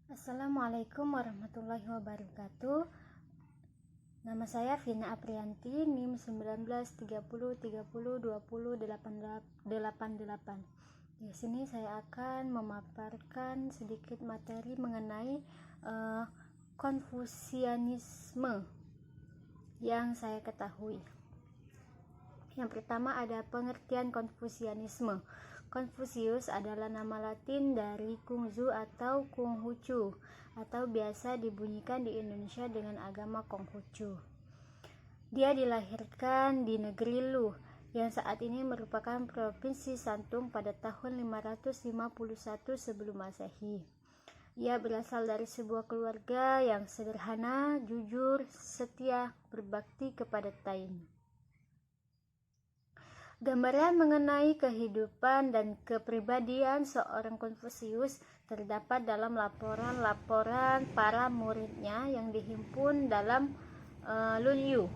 Assalamualaikum warahmatullahi wabarakatuh. Nama saya Vina Aprianti, NIM 1930302088. Di sini saya akan memaparkan sedikit materi mengenai Konfusianisme yang saya ketahui. Yang pertama ada pengertian Konfusianisme. Konfusius adalah nama Latin dari Kungzu atau Konghucu, atau biasa dibunyikan di Indonesia dengan agama Konghucu. Dia dilahirkan di negeri Lu, yang saat ini merupakan provinsi Santung pada tahun 551 sebelum Masehi. Ia berasal dari sebuah keluarga yang sederhana, jujur, setia, berbakti kepada Tain. Gambaran mengenai kehidupan dan kepribadian seorang Konfusius terdapat dalam laporan-laporan para muridnya yang dihimpun dalam Lunyu,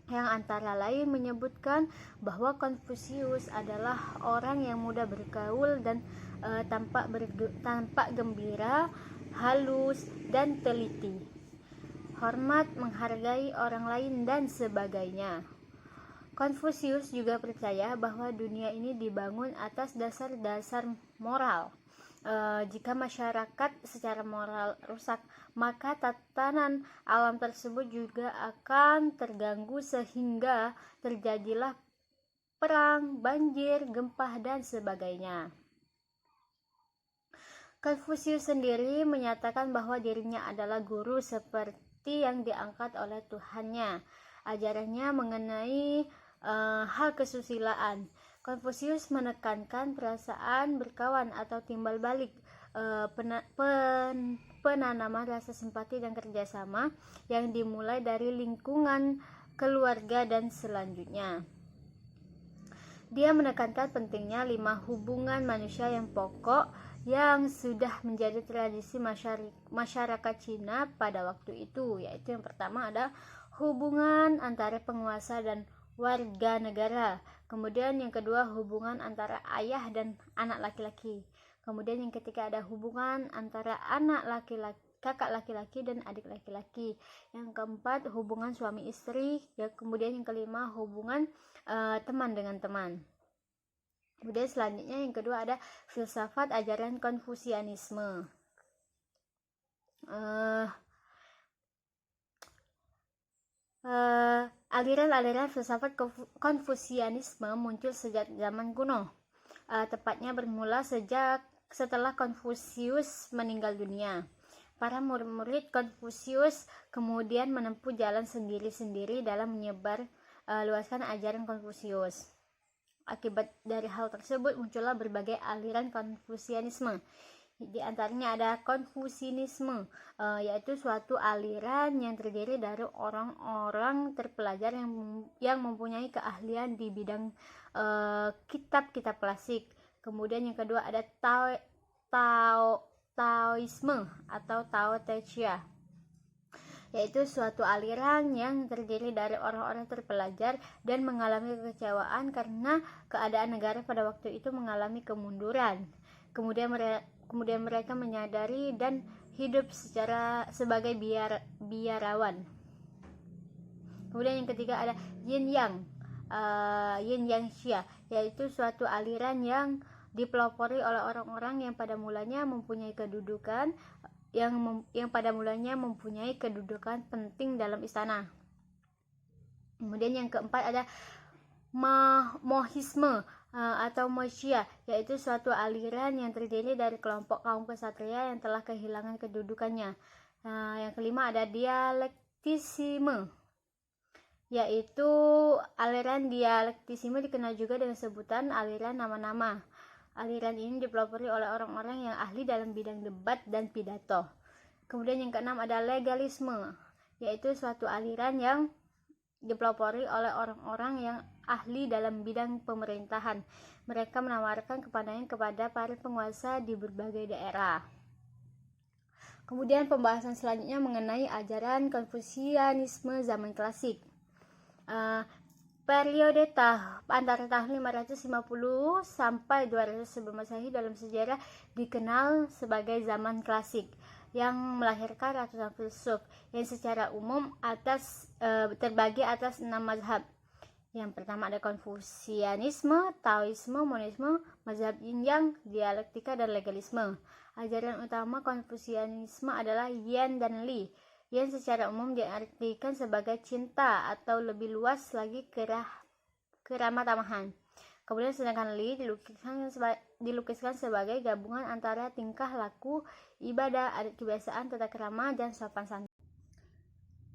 yang antara lain menyebutkan bahwa Konfusius adalah orang yang mudah bergaul dan tampak gembira, halus, dan teliti, hormat, menghargai orang lain, dan sebagainya. Konfusius juga percaya bahwa dunia ini dibangun atas dasar-dasar moral. Jika masyarakat secara moral rusak, maka tatanan alam tersebut juga akan terganggu sehingga terjadilah perang, banjir, gempa, dan sebagainya. Konfusius sendiri menyatakan bahwa dirinya adalah guru seperti yang diangkat oleh Tuhannya. Ajarannya mengenai hal kesusilaan. Konfusius menekankan perasaan berkawan atau timbal balik, penanaman rasa simpati dan kerjasama yang dimulai dari lingkungan keluarga dan selanjutnya. Dia menekankan pentingnya 5 hubungan manusia yang pokok yang sudah menjadi tradisi masyarakat Cina pada waktu itu, yaitu yang pertama ada hubungan antara penguasa dan warga negara. Kemudian yang kedua hubungan antara ayah dan anak laki-laki. Kemudian yang ketiga ada hubungan antara anak laki-laki, kakak laki-laki dan adik laki-laki. Yang keempat hubungan suami istri. Ya, kemudian yang kelima hubungan teman dengan teman. Kemudian selanjutnya yang kedua ada filsafat ajaran Konfusianisme. Aliran-aliran filsafat Konfusianisme muncul sejak zaman kuno, tepatnya bermula setelah Konfusius meninggal dunia. Para murid-murid Konfusius kemudian menempuh jalan sendiri-sendiri dalam menyebar luaskan ajaran Konfusius. Akibat dari hal tersebut muncullah berbagai aliran Konfusianisme. Di antaranya ada Konfusianisme, yaitu suatu aliran yang terdiri dari orang-orang terpelajar yang mempunyai keahlian di bidang kitab-kitab klasik. Kemudian yang kedua ada Taoisme atau Tao Te Ching, yaitu suatu aliran yang terdiri dari orang-orang terpelajar dan mengalami kekecewaan karena keadaan negara pada waktu itu mengalami kemunduran. Kemudian mereka menyadari dan hidup sebagai biarawan. Kemudian yang ketiga ada Yin Yang Xia, yaitu suatu aliran yang dipelopori oleh orang-orang yang pada mulanya mempunyai kedudukan penting dalam istana. Kemudian yang keempat ada Mohisme atau Moxia, yaitu suatu aliran yang terdiri dari kelompok kaum kesatria yang telah kehilangan kedudukannya. Yang kelima ada dialektisme, yaitu aliran dialektisme dikenal juga dengan sebutan aliran nama-nama. Aliran ini dipelopori oleh orang-orang yang ahli dalam bidang debat dan pidato. Kemudian yang keenam ada legalisme, yaitu suatu aliran yang dipelopori oleh orang-orang yang ahli dalam bidang pemerintahan. Mereka menawarkan kepadanya kepada para penguasa di berbagai daerah. Kemudian pembahasan selanjutnya mengenai ajaran Konfusianisme zaman klasik. Periode antara tahun 550 sampai 200 sebelum Masehi dalam sejarah dikenal sebagai zaman klasik yang melahirkan ratusan filsuf yang secara umum terbagi atas 6 mazhab. Yang pertama ada Konfusianisme, Taoisme, Monisme, mazhab Yin Yang, dialektika, dan legalisme. Ajaran utama Konfusianisme adalah Yan dan Li, yang secara umum diartikan sebagai cinta atau lebih luas lagi keramah tamahan. Kemudian sedangkan Li dilukiskan sebagai gabungan antara tingkah laku, ibadah, adat kebiasaan, tata krama, dan sopan santun.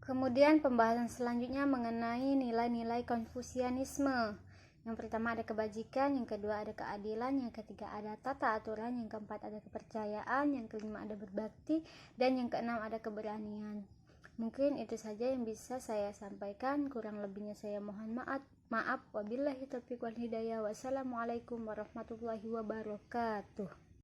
Kemudian pembahasan selanjutnya mengenai nilai-nilai Konfusianisme. Yang pertama ada kebajikan, yang kedua ada keadilan, yang ketiga ada tata aturan, yang keempat ada kepercayaan, yang kelima ada berbakti, dan yang keenam ada keberanian. Mungkin itu saja yang bisa saya sampaikan, kurang lebihnya saya mohon maaf. Wabillahi taufiq wal hidayah. Wassalamualaikum warahmatullahi wabarakatuh.